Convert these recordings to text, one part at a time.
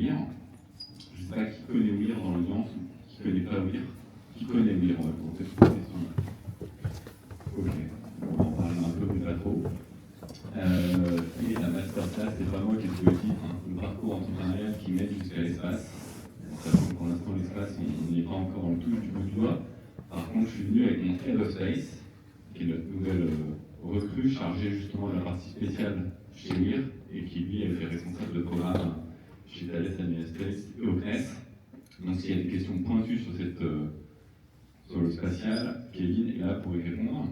Weir. Je ne sais pas qui connaît Weir dans l'audience ou qui ne connaît pas Weir. Qui connaît Weir, on va commencer sur cette question-là. Ok, on en parle un peu, mais pas trop. Et la masterclass, c'est pas moi qui ai trouvé le titre, hein. Le parcours entrepreneurial qui mène jusqu'à l'espace. Sachant que pour l'instant, l'espace, on n'y est pas encore en touche du bout du doigt. Par contre, je suis venu avec mon Head of Space, qui est notre nouvelle recrue chargée justement de la partie spéciale chez Weir, et qui lui est responsable de programme chez Thales Alenia Space et au CNES. Donc s'il y a des questions pointues sur le spatial, Kevin est là pour y répondre.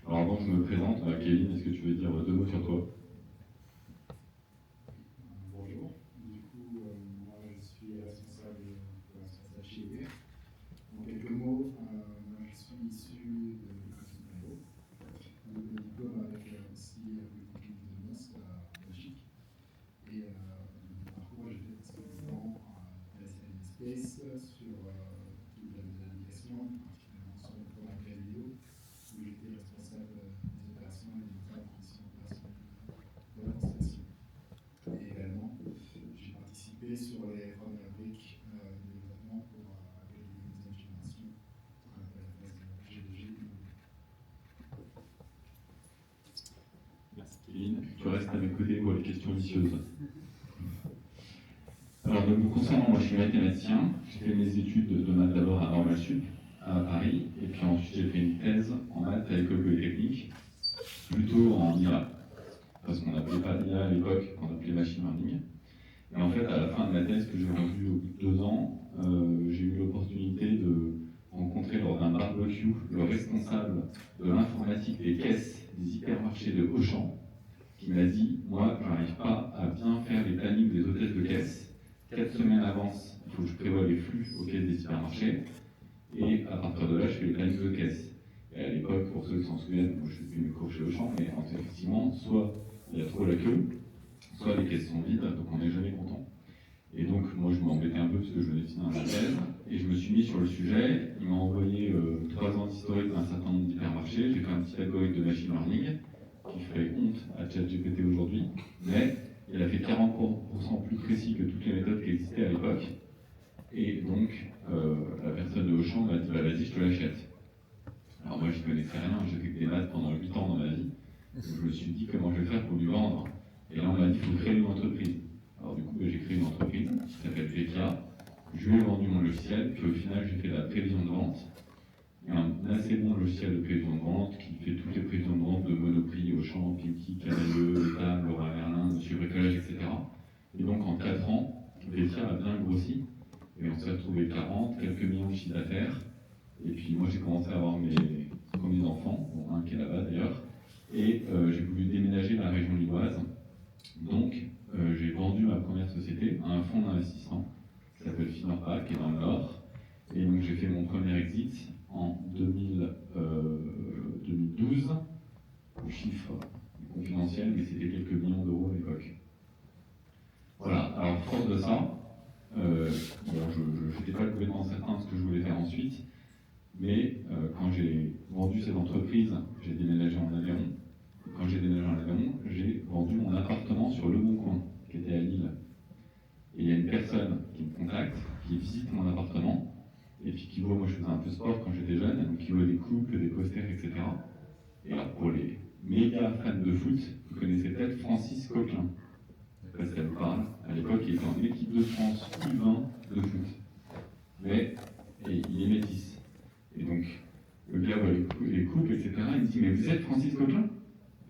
Alors avant que je me présente, Kevin, est-ce que tu veux dire deux mots sur toi? Bonjour, du coup, moi je suis responsable de la spatiale chez Weir. En quelques mots, moi je suis issu de l'école Supérieur, de mon diplôme avec aussi Polytechnique de Mons en Belgique. Et mon parcours, j'ai fait principalement Thales Alenia Space sur toute la navigation, particulièrement sur le programme Galileo, où j'étais responsable des opérations et des transitions opérationnelles de la constellation. Et également, j'ai participé sur les premières briques de développement pour Galileo deuxième génération, qu'on appelle la phase G2G. Merci Kevin. Tu restes à mes côtés pour les questions vicieuses. Alors, donc, me concernant, moi je suis mathématicien. J'ai fait mes études de maths d'abord à Normal Sup, à Paris, et puis ensuite j'ai fait une thèse en maths à l'École Polytechnique, plutôt en IA, parce qu'on n'appelait pas IA à l'époque, qu'on appelait machine learning. Et en fait, à la fin de ma thèse que j'ai rendue au bout de 2 ans, j'ai eu l'opportunité de rencontrer lors d'un barbecue le responsable de l'informatique des caisses des hypermarchés de Auchan, qui m'a dit « Moi, je n'arrive pas à bien faire les plannings des hôtesses de caisse. 4 semaines avance, il faut que je prévoie les flux aux caisses des hypermarchés, et à partir de là, je fais les plannings de caisse. » Et à l'époque, pour ceux qui s'en souviennent, moi je suis mes cours chez Auchan, mais effectivement, soit il y a trop la queue, soit les caisses sont vides, donc on n'est jamais content. Et donc, moi, je m'embêtais un peu parce que je venais de finir ma thèse, et je me suis mis sur le sujet. Il m'a envoyé 3 ans d'historique d'un certain nombre d'hypermarchés. J'ai fait un petit algorithme de machine learning qui ferait honte à ChatGPT aujourd'hui, mais il a fait 40% plus précis que toutes les méthodes qui existaient à l'époque. Et donc, la personne de Auchan m'a dit bah, vas-y, je te l'achète. Alors, moi, je connaissais rien, j'ai fait que des maths pendant 8 ans dans ma vie. Donc, je me suis dit comment je vais faire pour lui vendre. Et là, on m'a dit il faut créer une entreprise. Alors du coup, j'ai créé une entreprise qui s'appelle Vepia. Je lui ai vendu mon logiciel, puis au final, j'ai fait la prévision de vente. Et un assez bon logiciel de prévision de vente qui fait toutes les prévisions de vente de Monoprix, Auchan, Pinky, Canailleux, Etam, Laura Merlin, Monsieur Bricolage, etc. Et donc en 4 ans, Vepia a bien grossi. Et on s'est retrouvé 40, quelques millions de chiffre d'affaires. Et puis moi, j'ai commencé à avoir mes premiers enfants, dont un qui est là-bas d'ailleurs. Et j'ai voulu déménager dans la région lilloise. Donc, j'ai vendu ma première société à un fonds d'investissement qui s'appelle Finorpa, qui est dans le Nord. Et donc, j'ai fait mon premier exit en 2012. Le chiffre est confidentiel, mais c'était quelques millions d'euros à l'époque. Voilà, alors fort de ça, je n'étais pas complètement certain de ce que je voulais faire ensuite, mais quand j'ai vendu cette entreprise, j'ai déménagé en Aveyron. Quand j'ai déménagé en Aveyron, j'ai vendu mon appartement sur Le Bon Coin, qui était à Lille. Et il y a une personne qui me contacte, qui visite mon appartement, et puis qui voit, moi je faisais un peu sport quand j'étais jeune, donc qui voit des couples, des posters, etc. Et alors pour les méga fans de foot, vous connaissez peut-être Francis Coquelin. Je ne sais pas si ça vous parle. À l'époque, il était en équipe de France U20 de foot. Mais il est métis. Et donc, le gars voit les couples, etc. Il me dit mais vous êtes Francis Coquelin?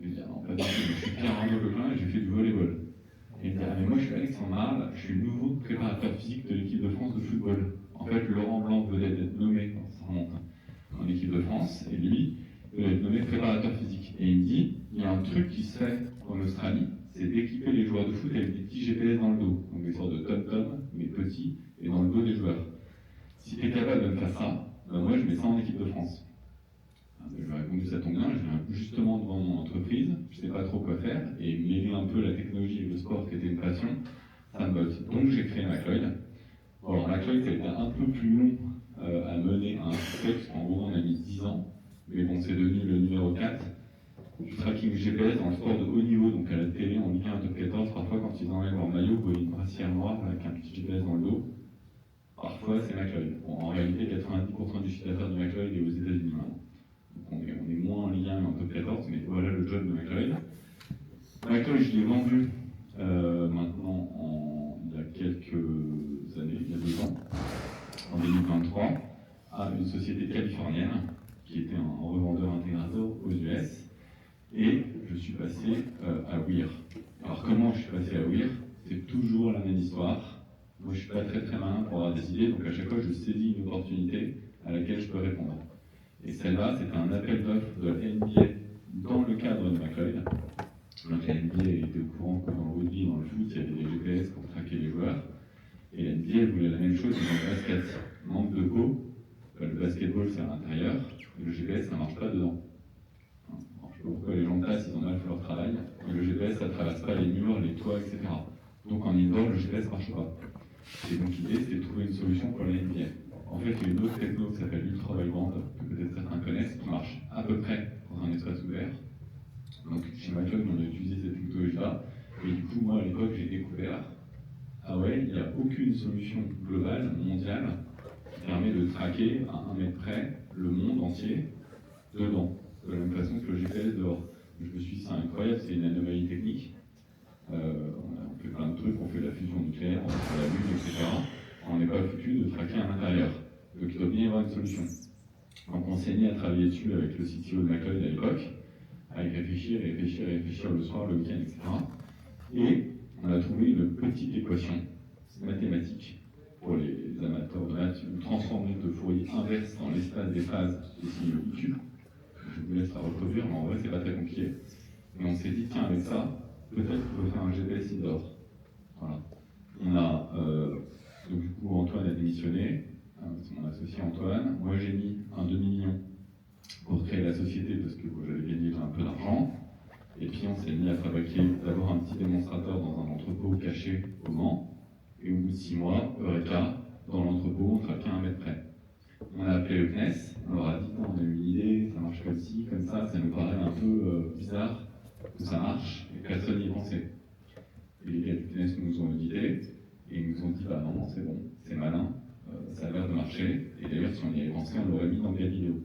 Je lui dis, ah non, pas du tout, je suis Pierre-Arnaud Coquelin et j'ai fait du volleyball. Et il me dit, ah mais moi je suis Alexandre Marle, je suis le nouveau préparateur physique de l'équipe de France de football. En fait, Laurent Blanc venait d'être nommé, ça remonte, en équipe de France, et lui, il venait d'être nommé préparateur physique. Et il me dit, il y a un truc qui se fait en Australie, c'est d'équiper les joueurs de foot avec des petits GPS dans le dos, donc des sortes de tom-tom, mais petits, et dans le dos des joueurs. Si tu es capable de me faire ça, ben moi je mets ça en équipe de France. Je lui ai répondu ça tombe bien, je viens justement devant mon entreprise, je ne sais pas trop quoi faire, et mêler un peu la technologie et le sport qui était une passion, ça me botte. Donc j'ai créé McLeod. Bon, alors McLeod, ça a été un peu plus long à mener à un succès, parce qu'en gros on a mis 10 ans, mais bon c'est devenu le numéro 4. du tracking GPS dans le sport de haut niveau, donc à la télé, en Ligue 1, top 14, parfois quand ils enlèvent leur maillot, vous voyez une brassière noire avec un petit GPS dans le dos. Parfois c'est McLeod. Bon, en réalité, 90% du chiffre d'affaires de McLeod est aux États-Unis maintenant. Donc on est moins en Ligue 1 et en top 14, mais voilà le job de McLeod. McLeod, je l'ai vendu maintenant il y a quelques années, il y a 2 ans, en 2023, à une société californienne qui était un revendeur intégrateur aux US. Et je suis passé à Weir. Alors comment je suis passé à Weir? C'est toujours la même histoire. Moi je suis pas très malin pour avoir des idées, donc à chaque fois je saisis une opportunité à laquelle je peux répondre. Et celle-là, c'était un appel d'offres de la NBA dans le cadre de McLeod. Donc la NBA était au courant que dans le rugby, dans le foot, il y avait des GPS pour traquer les joueurs. Et la NBA voulait la même chose dans le basket. Manque de peau, le basketball c'est à l'intérieur, et le GPS ça marche pas dedans. Alors, je sais pas pourquoi les gens passent, ils ont mal fait leur travail, et le GPS ça traverse pas les murs, les toits, etc. Donc en indoor, le GPS marche pas. Et donc l'idée c'était de trouver une solution pour la NBA. En fait, il y a une autre techno qui s'appelle Ultra Wideband, que peut-être certains connaissent, qui marche à peu près dans un espace ouvert. Donc chez McLeod, on a utilisé cette technologie-là, et du coup, moi à l'époque, j'ai découvert, ah ouais, il n'y a aucune solution globale, mondiale, qui permet de traquer à 1 mètre près le monde entier dedans, de la même façon que le GPS dehors. Je me suis dit, c'est incroyable, c'est une anomalie technique. On fait plein de trucs, on fait de la fusion nucléaire, on fait de la Lune, etc. On n'est pas foutu de traquer à l'intérieur. Donc il doit bien y avoir une solution. Donc on s'est mis à travailler dessus avec le CTO de McLeod à l'époque, à y réfléchir le soir, le week-end, etc. Et on a trouvé une petite équation mathématique pour les amateurs de maths, une transformée de Fourier inverse dans l'espace des phases des signaux YouTube. Je vous laisse la reproduire, mais en vrai, c'est pas très compliqué. Et on s'est dit, tiens, avec ça, peut-être qu'on peut faire un GPS indoor. Voilà. On a, donc du coup, Antoine a démissionné, c'est mon associé Antoine. Moi, j'ai mis un demi-million pour créer la société parce que j'avais gagné un peu d'argent. Et puis, on s'est mis à fabriquer d'abord un petit démonstrateur dans un entrepôt caché au Mans. Et au bout de 6 mois, Eureka, dans l'entrepôt, on traquait à 1 mètre près. On a appelé le CNES, on leur a dit, on a eu une idée, ça marche comme ci, comme ça nous paraît un peu bizarre que ça marche, et personne n'y pensait. Et les gars du CNES nous ont audité, et ils nous ont dit, bah non, c'est bon, c'est malin, ça a l'air de marcher, et d'ailleurs si on y avait pensé, on l'aurait mis dans Galileo.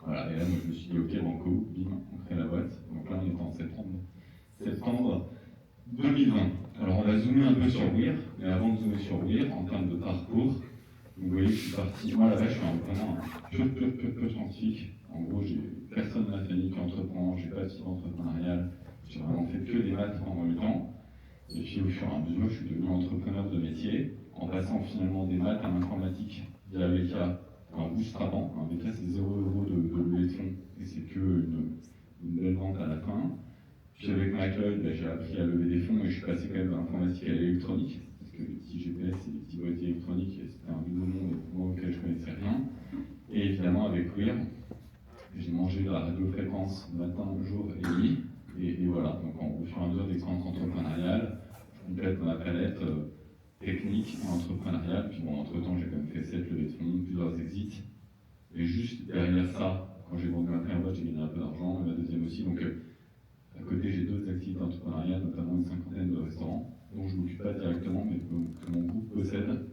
Voilà, et là moi je me suis dit, ok, banco, bim, on crée la boîte, donc là on est en septembre 2020. Alors on va zoomer un peu sur Weir, mais avant de zoomer sur Weir, en termes de parcours, vous voyez que je suis parti, moi là-bas je suis vraiment un peu scientifique. En gros, j'ai personne dans la famille qui entreprend, j'ai pas de site entrepreneurial, j'ai vraiment fait que des maths pendant le temps. Et puis au fur et à mesure, je suis devenu entrepreneur de métier, en passant finalement des maths à l'informatique via Veka, en bootstrapant. Un Veka c'est 0 € de levée de fonds, et c'est que une belle vente à la fin. Puis avec McLeod, j'ai appris à lever des fonds et je suis passé quand même de l'informatique à l'électronique, parce que les petits GPS et les petits boîtiers électroniques, c'était un nouveau monde moi auquel je ne connaissais rien. Et évidemment avec Weir, j'ai mangé de la radiofréquence matin, jour et nuit, et voilà, donc au fur et à mesure d'expérience entrepreneuriale, je complète ma palette technique et entrepreneuriale, puis bon, entre-temps j'ai quand même fait 7 levées de fonds, plusieurs exits, et juste derrière ça, quand j'ai vendu ma première boîte, j'ai gagné un peu d'argent, et ma deuxième aussi, donc à côté, j'ai d'autres activités entrepreneuriales, notamment une 50aine de restaurants, dont je ne m'occupe pas directement, mais que mon groupe possède.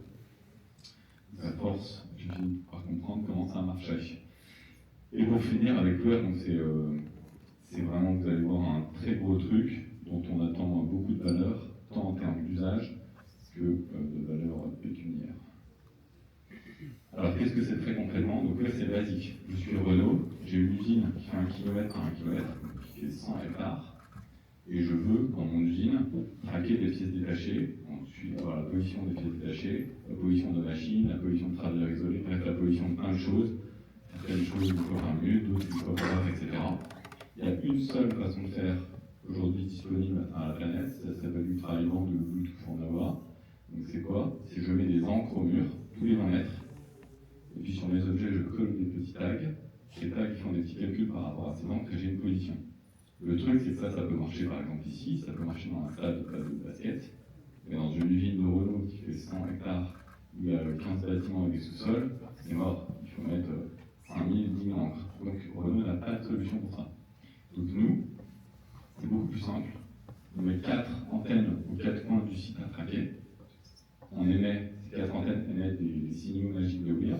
À force, je finis par comprendre comment ça marchait. Et pour finir avec Weir, c'est vraiment, vous allez voir, un très gros truc dont on attend beaucoup de valeur, tant en termes d'usage que de valeur pécuniaire. Alors qu'est-ce que c'est très concrètement? Donc là c'est basique. Je suis Renault, j'ai une usine qui fait 1 km par 1 km, qui fait 100 hectares, et je veux, dans mon usine, traquer des pièces détachées. On suit la pollution des pièces détachées, la pollution de machines, la pollution de travailleurs isolés, bref, la pollution de plein de choses. Certaines choses une fois par minute, d'autres une fois par heure, etc. Il y a une seule façon de faire aujourd'hui disponible à la planète, ça s'appelle du travail de Bluetooth en AWA. Donc c'est quoi? C'est je mets des encres au mur, tous les 20 mètres, et puis sur mes objets, je colle des petits tags. Ces tags font des petits calculs par rapport à ces encres et j'ai une position. Le truc, c'est que ça peut marcher par exemple ici, ça peut marcher dans un stade de basket, mais dans une usine de Renault qui fait 100 hectares, où il y a 15 bâtiments avec des sous-sols, c'est mort. Il faut mettre 5000, 10 000 encres. Donc Renault n'a pas de solution pour ça. Donc nous, c'est beaucoup plus simple. On met 4 antennes aux 4 coins du site à traquer. On émet, ces 4 antennes émettent des signaux magiques de Weir.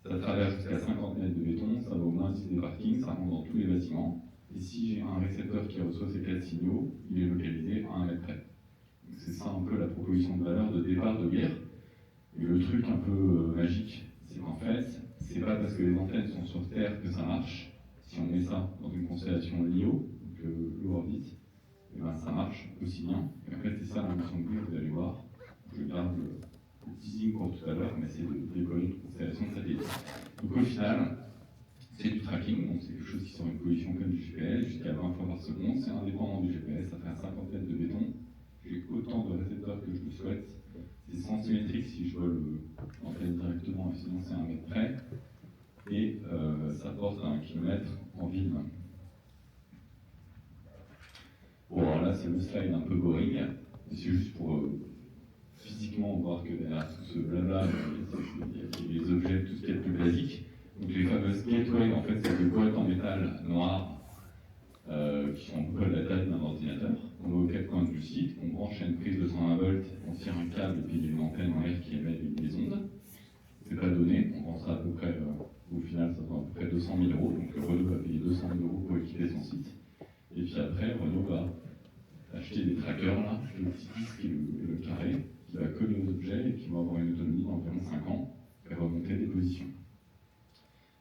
Ça traverse jusqu'à 50 mètres de béton, ça va au moins 10 des parkings, ça rentre dans tous les bâtiments. Et si j'ai un récepteur qui reçoit ces 4 signaux, il est localisé à 1 mètre près. Donc c'est ça un peu la proposition de valeur de départ de Weir. Et le truc un peu magique, c'est qu'en fait, c'est pas parce que les antennes sont sur Terre que ça marche. Si on met ça dans une constellation LEO, donc Low Orbit, et ben ça marche aussi bien. Et en fait, c'est ça l'ambition de Weir, vous allez voir. Je garde le teasing pour tout à l'heure, mais c'est de déployer une constellation de satellites. Donc au final, c'est du tracking, donc c'est quelque chose qui sort une position comme du GPS, jusqu'à 20 fois par seconde, c'est indépendant du GPS, ça fait un 50 mètres de béton. J'ai autant de récepteurs que je le souhaite. C'est centimétrique si je vole l'antenne directement, et sinon c'est 1 mètre près. Et ça porte à 1 kilomètre en ville. Bon, alors là, c'est le slide un peu boring, c'est juste pour physiquement voir que derrière tout ce blabla, il y a les objets, tout ce qui est le plus basique. Donc les fameuses gateways, en fait, c'est des boîtes en métal noir qui sont un peu la taille d'un ordinateur. On va aux 4 coins du site, on branche à une prise de 120 volts, on tire un câble et puis il y a une antenne en l'air qui émet des ondes. C'est pas donné, on vend ça à peu près, au final, ça vaut à peu près 200 000 €. Donc Renault va payer 200 000 € pour équiper son site. Et puis après, Renault va acheter des trackers, là, le petit disque et le carré, qui va coller aux objets et qui va avoir une autonomie d'environ 5 ans et remonter des positions.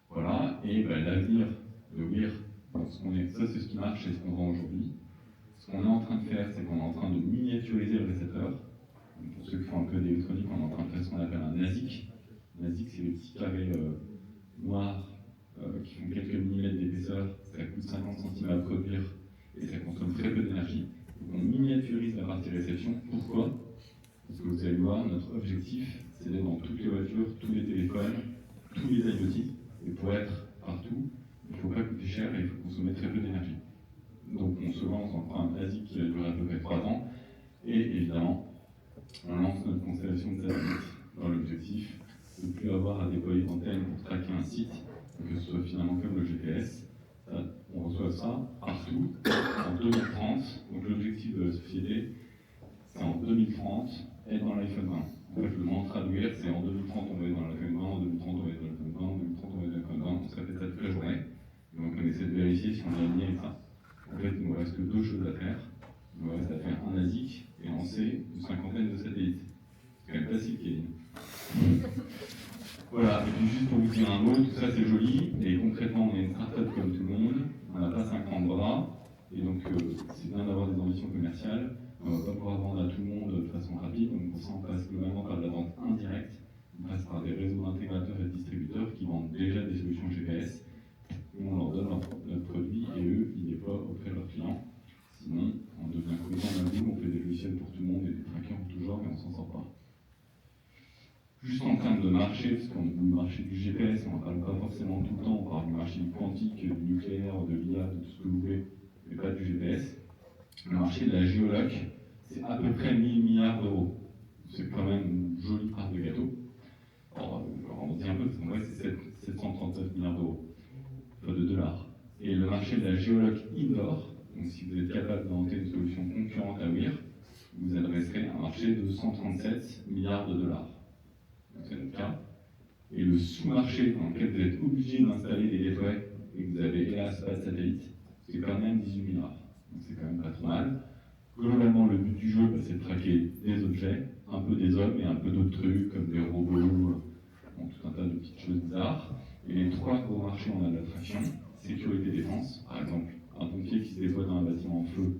Voilà, et ben, l'avenir de Weir, ça c'est ce qui marche et ce qu'on vend aujourd'hui. Ce qu'on est en train de faire, c'est qu'on est en train de miniaturiser le récepteur. Donc, pour ceux qui font un peu d'électronique, on est en train de faire ce qu'on appelle un ASIC. Un ASIC, c'est les petits carrés noirs qui font quelques millimètres d'épaisseur, ça coûte 50 centimes à produire et ça consomme très peu d'énergie. Donc on miniaturise la partie réception. Pourquoi? Parce que vous allez voir, notre objectif, c'est d'être dans toutes les voitures, tous les téléphones, tous les IoT. Et pour être partout, il ne faut pas coûter cher et il faut consommer très peu d'énergie. Donc on se lance en programme ASIC qui va durer à peu près 3 ans. Et évidemment, on lance notre constellation de satellites dans l'objectif de ne plus avoir à déployer d'antennes pour traquer un site, que ce soit finalement comme le GPS. On reçoit ça partout en 2030. Donc l'objectif de la société, c'est en 2030 être dans l'iPhone 20. En fait, le mantra de Weir, c'est en 2030 on va être dans l'iPhone 20, en 2030 on va être dans l'iPhone 20, en 2030 on va être dans l'iPhone 20. On se répète ça toute la journée. Donc on essaie de vérifier si on est aligné avec ça. En fait, il nous reste que 2 choses à faire. Il nous reste à faire un ASIC et lancer une 50aine de satellites. C'est quand même facile, Kevin. Voilà, et puis juste pour vous dire un mot, tout ça c'est joli, et concrètement on est une start-up comme tout le monde, on n'a pas 50 bras, et donc c'est bien d'avoir des ambitions commerciales, on ne va pas pouvoir vendre à tout le monde de façon rapide, donc pour ça on passe globalement par de la vente indirecte, on passe par des réseaux d'intégrateurs et de distributeurs qui vendent déjà des solutions GPS, et on leur donne notre produit, et eux ils déploient auprès de leurs clients. Sinon, on devient complètement d'un on fait des logiciels pour tout le monde et des trackers en tout genre, mais on s'en sort pas. Juste en termes de marché, parce qu'on dit du marché du GPS, on n'en parle pas forcément tout le temps, on parle du marché du quantique, du nucléaire, de l'IA, de tout ce que vous voulez, mais pas du GPS. Le marché de la géoloc, c'est à peu près 1000 milliards d'euros. C'est quand même une jolie part de gâteau. Alors, on dit un peu, parce qu'en vrai, c'est 739 milliards d'euros, enfin de dollars. Et le marché de la géoloc indoor, donc si vous êtes capable d'inventer une solution concurrente à Weir, vous adresserez un marché de 137 milliards de dollars. C'est notre cas. Et le sous-marché dans lequel vous êtes obligé d'installer des gateways et que vous avez hélas pas de satellite, c'est quand même 18 milliards. Donc c'est quand même pas trop mal. Globalement, le but du jeu, c'est de traquer des objets, un peu des hommes et un peu d'autres trucs comme des robots, tout un tas de petites choses bizarres. Et les 3 gros marchés, on a de l'attraction, sécurité défense, par exemple, un pompier qui se déploie dans un bâtiment en feu.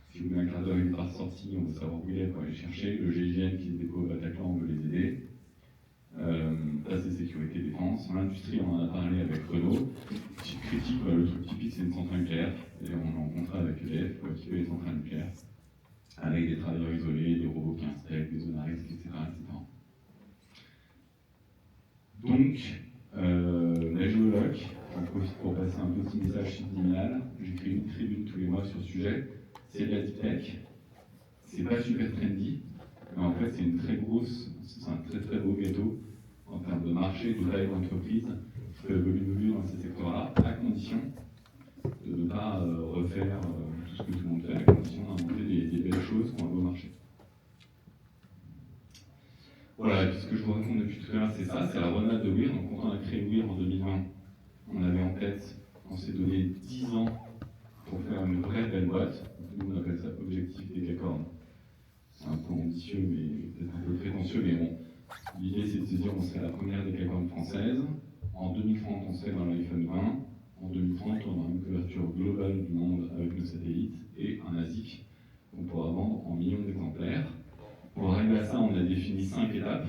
Si vous voulez un quart d'heure, il est pas ressorti, on veut savoir où il est pour aller chercher. Le GIGN qui se déploie au Bataclan, on veut les aider. Ça c'est sécurité défense. L'industrie, on en a parlé avec Renault. Critique, le truc typique c'est une centrale nucléaire. Et on est en contrat avec EDF pour équiper les centrales nucléaires. Avec des travailleurs isolés, des robots qui installent, des zones à risque, etc. Donc, la géoloc, j'en profite pour passer un petit message subliminal. J'écris une tribune tous les mois sur ce sujet. C'est de la deep tech. C'est pas super trendy, mais en fait c'est une très grosse, c'est un très très beau gâteau en termes de marché, de taille d'entreprise qui peut évoluer dans ces secteurs-là, à condition de ne pas Voilà, et puis ce que je vous raconte depuis tout à l'heure, c'est ça, c'est la roadmap de Weir. Donc quand on a créé Weir en 2020, on avait en tête, on s'est donné 10 ans pour faire une vraie belle boîte. Nous on appelle ça objectif décacorne. C'est un peu ambitieux, mais peut-être un peu prétentieux, mais bon. L'idée c'est de se dire on serait la première décacorne française. En 2030, on serait dans l'iPhone 20. En 2030, on aura une couverture globale du monde avec nos satellites et un ASIC qu'on pourra vendre en millions d'exemplaires. Pour arriver à ça, on a défini 5 étapes.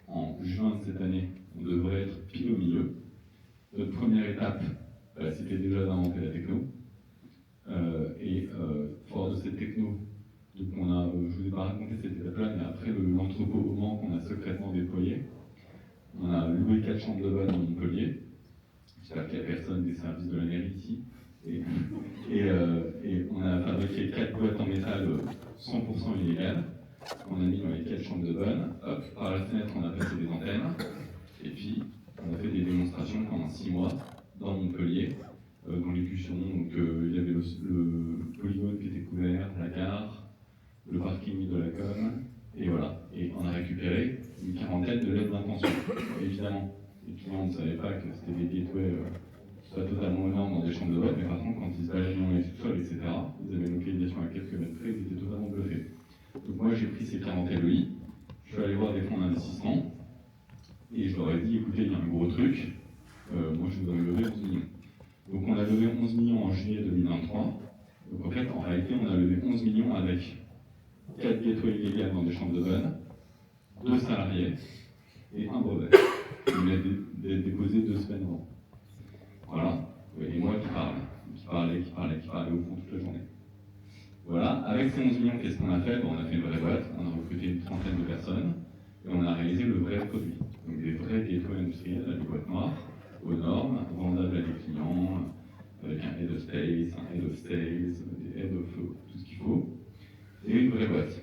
En juin de cette année, on devrait être pile au milieu. Notre première étape, c'était déjà d'inventer la techno. Fort de cette techno, donc je ne vous ai pas raconté cette étape-là, mais après l'entrepôt au Mans qu'on a secrètement déployé, on a loué 4 chambres de bonne à Montpellier. J'espère qu'il n'y a personne des services de la mairie ici. Et on a fabriqué 4 boîtes en métal 100% illégales. On a mis dans les 4 chambres de bonne. Hop, par la fenêtre, on a passé des antennes. Et puis, on a fait des démonstrations pendant 6 mois dans Montpellier, dans les Cuchons. Donc, il y avait le polygone qui était couvert, la gare, le parking de la com. Et voilà. Et on a récupéré une quarantaine de lettres d'intention. Évidemment, les clients ne savaient pas que c'était des gateways pas totalement énormes dans des chambres de bonne, mais par contre, quand ils se baladaient dans les sous-sols, etc., ils avaient une localisation à quelques mètres près, ils étaient totalement bluffés. Donc moi, j'ai pris ces 40 LOI, je suis allé voir des fonds d'investissement, et je leur ai dit, écoutez, il y a un gros truc, moi je vous ai levé 11 millions. Donc on a levé 11 millions en juillet 2023, donc en fait, en réalité, on a levé 11 millions avec 4 gateways illégales dans des chambres de bonne, 2 salariés, et un brevet. Il a déposé 2 semaines avant. Voilà, et moi qui parlais au fond toute la journée. Voilà, avec ces 11 millions, qu'est-ce qu'on a fait? On a fait une vraie boîte, on a recruté une trentaine de personnes, et on a réalisé le vrai produit. Donc des vrais gateways industriels à des boîtes noires, aux normes, vendables à des clients, avec un head of space, un head of sales, des head of tout ce qu'il faut, et une vraie boîte.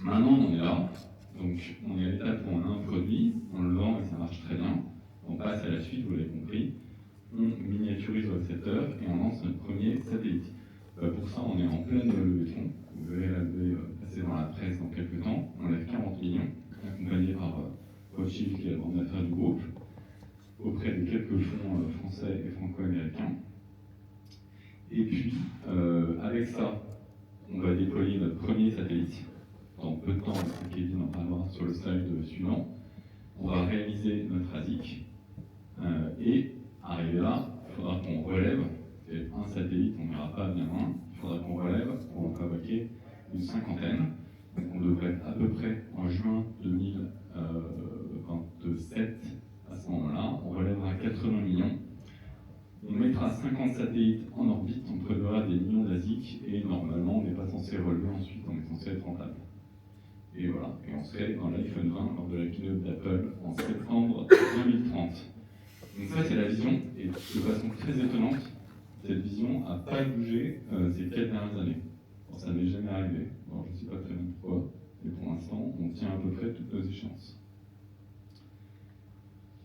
Maintenant, on est là, donc on est à l'étape où on a un produit, on le vend et ça marche très bien, on passe à la suite, vous l'avez compris. On miniaturise le récepteur et on lance notre premier satellite. Pour ça, on est en pleine levée de fonds. Vous verrez la levée passer dans la presse dans quelques temps. On lève 40 millions, accompagné par Rothschild, qui est la grande affaire du groupe, auprès de quelques fonds français et franco-américains. Et puis, avec ça, on va déployer notre premier satellite. Dans peu de temps, Kevin en parlera sur le slide suivant. On va réaliser notre ASIC. Et arrivé là, il faudra qu'on relève, c'est un satellite, on n'ira pas bien loin, il faudra qu'on relève pour en fabriquer une cinquantaine. Donc on devrait être à peu près en juin 2027, à ce moment-là, on relèvera 80 millions. On mettra 50 satellites en orbite, on préverra des millions d'ASIC, et normalement on n'est pas censé relever ensuite, on est censé être rentable. Et voilà, et on serait dans l'iPhone 20 lors de la keynote d'Apple en septembre 2030. Donc ça c'est la vision, et de façon très étonnante, cette vision n'a pas bougé ces 4 dernières années. Alors, ça n'est jamais arrivé, alors, je ne sais pas très bien pourquoi, mais pour l'instant on tient à peu près toutes nos échéances.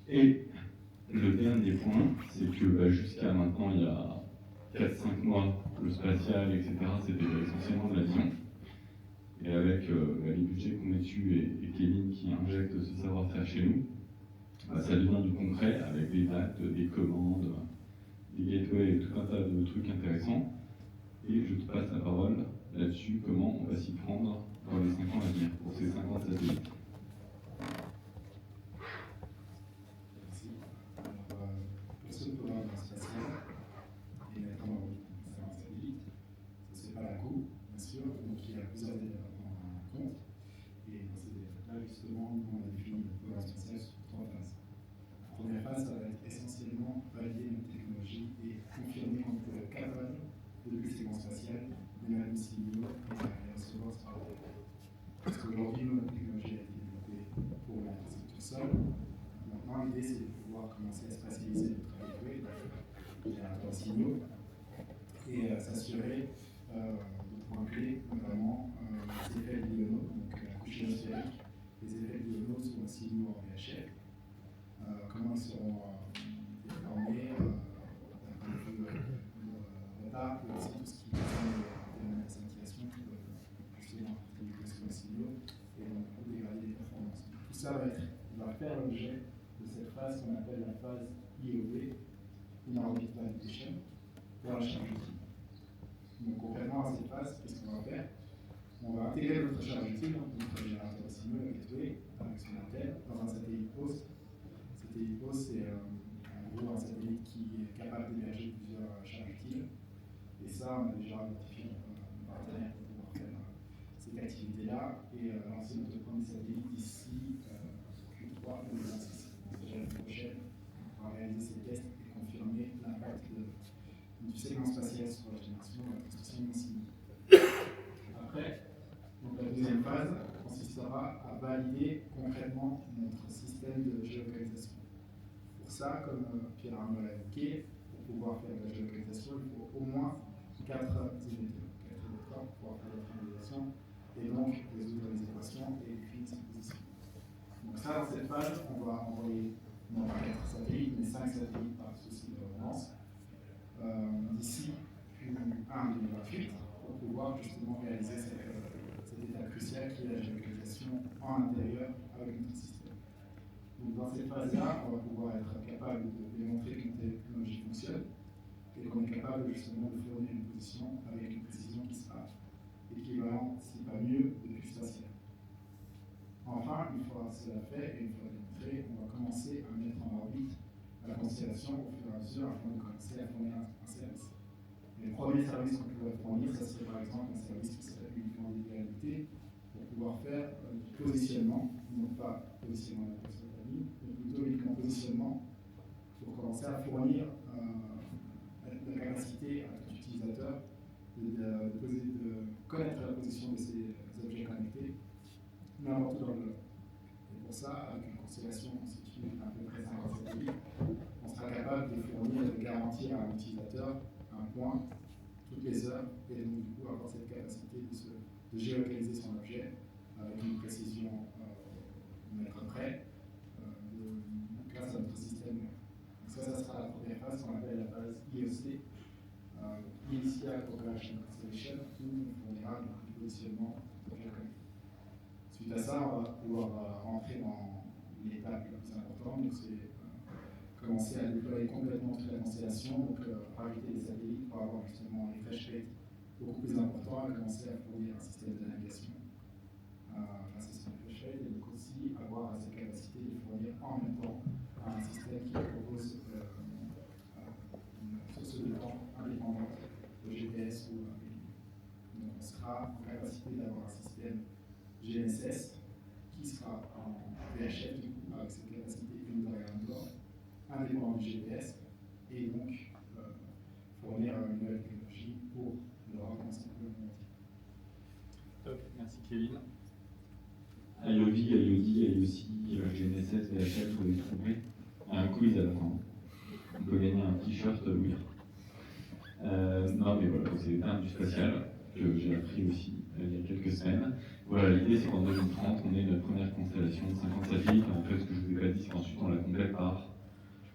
Et le dernier point, c'est que jusqu'à maintenant, il y a 4-5 mois, le spatial, etc., c'était essentiellement de la vision. Et avec les budgets qu'on met dessus et Kevin qui injecte ce savoir-faire chez nous, ça devient du concret avec des dates, des commandes, des gateways et tout un tas de trucs intéressants. Et je te passe la parole là-dessus, comment on va s'y prendre dans les 5 ans à venir pour ces 50 satellites. Merci. Alors, pour ce programme spatial, et notamment un satellite, ça ne se fait pas à la coup, bien sûr, donc il y a plusieurs éléments à prendre en compte. Et dans ces étapes-là, justement, nous, on a défini le programme spatial sur 3 phases. La première phase, ça va être essentiellement valider notre technologie et confirmer qu'on peut être capable, depuis le séquence spatiale, de mettre des signaux et recevoir ce travail. Parce qu'aujourd'hui, notre technologie a été développée pour l'infrastructure sol. Maintenant, l'idée, c'est de pouvoir commencer à spatialiser notre gateway, générateur de signaux, et s'assurer de points clés, notamment les effets Liono, donc la couche ionosphérique, les effets Liono sur un signaux en VHF. Comment ils seront déformés d'un point de vue retard, et aussi tout ce qui concerne les scintillation qui peuvent justement contribuer sur les signaux et donc dégrader les performances. ça va faire l'objet de cette phase qu'on appelle la phase IOV, In-Orbit Validation, pour la charge utile. Donc concrètement à cette phase, qu'est-ce qu'on va faire? On va intégrer notre charge utile, notre générateur signaux, le gateway, avec son antenne, dans un satellite post. Satellite post, c'est en gros un satellite qui est capable d'héberger plusieurs charges utiles. Et ça, on a déjà identifié nos partenaires pour pouvoir faire cette activité-là et lancer notre premier satellite d'ici Q3 2026. Donc déjà l'année prochaine, on va réaliser ces tests et confirmer l'impact du segment spatial sur la génération de la construction de signaux. Après, donc la deuxième phase consistera à valider concrètement notre système de géolocalisation. Pour ça, comme Pierre-Arnaud l'a évoqué, pour pouvoir faire de la géolocalisation, il faut au moins 4 émetteurs pour pouvoir faire la triangulation et donc résoudre les équations et définir ses positions. Donc ça, dans cette phase, on va envoyer non pas 4 satellites, mais 5 satellites par souci de redondance d'ici Q1 2028 pour pouvoir justement réaliser cette étape cruciale qui est la géolocalisation en intérieur avec notre système. Donc dans cette phase-là, on va pouvoir être capable de démontrer que notre technologie fonctionne et qu'on est capable justement de fournir une position avec une précision qui sera équivalente, si pas mieux, de vue spatiale. Enfin, une fois cela fait et une fois démontré, on va commencer à mettre en orbite la constellation au fur et à mesure afin de commencer à fournir un service. Et le premier service qu'on pourrait fournir, ça serait par exemple un service qui serait uniquement dédié à l'unité pour pouvoir faire du positionnement, non pas positionnement de la position de la ligne, mais plutôt uniquement positionnement pour commencer à fournir la capacité à tout utilisateur de connaître la position de ces objets connectés n'importe où dans le globe. Et pour ça, avec une constellation constituée d'à peu près 50 satellites, on sera capable de fournir et de garantir à l'utilisateur un point toutes les heures et donc du coup avoir cette capacité de géolocaliser son objet avec une précision mètre près grâce à notre système. Donc ça sera la première phase qu'on appelle la phase IOC, Initial Operation Constellation, où on fournira du positionnement d'objets connectés. Suite à ça, on va pouvoir rentrer dans l'étape la plus importante, donc c'est commencer à déployer complètement toute la constellation, donc rajouter des satellites pour avoir justement un refresh rate beaucoup plus important et commencer à fournir un système de navigation, un système de refresh rate, et donc aussi avoir cette capacité de fournir en même temps un système qui propose une source de temps indépendante de GPS ou donc on sera en capacité d'avoir un système GNSS qui sera en VHF du coup avec cette capacité univers indépendant du GPS et donc fournir une nouvelle technologie pour l'Europe ainsi que le monde entier. Top, merci Kevin. IOV, IOD, IOC, GNSS, VHF, vous avez trouvé un quiz à la fin. On peut gagner un t-shirt Louis. Non mais voilà, c'est les termes du spatial que j'ai appris aussi il y a quelques semaines. Voilà, l'idée c'est qu'en 2030, on ait notre première constellation de 50 satellites. En fait, ce que je vous ai pas dit, c'est qu'ensuite on la complète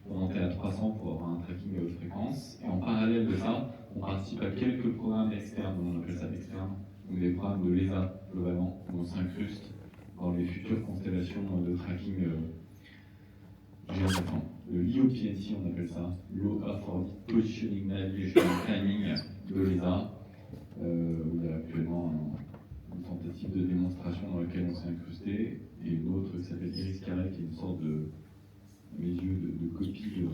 pour monter à 300 pour avoir un tracking à haute fréquence. Et en parallèle de ça, on participe à quelques programmes externes, on appelle ça externes, donc des programmes de l'ESA globalement, où on s'incruste dans les futures constellations de tracking géant. Le LEO-PNT, on appelle ça, Low Earth Orbit Positioning Navigation Timing de l'ESA, où il y a actuellement une tentative de démonstration dans laquelle on s'est incrusté, et une autre qui s'appelle Iris-Carré, qui est une sorte de, à mes yeux, de copie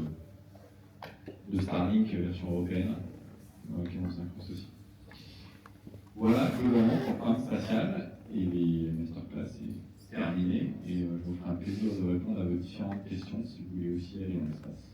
de Starlink version européenne, dans laquelle on s'incruste aussi. Voilà, globalement, pour le programme spatial, et les masterclass est terminé, et je vous ferai un plaisir de répondre à vos différentes questions si vous voulez aussi aller dans l'espace.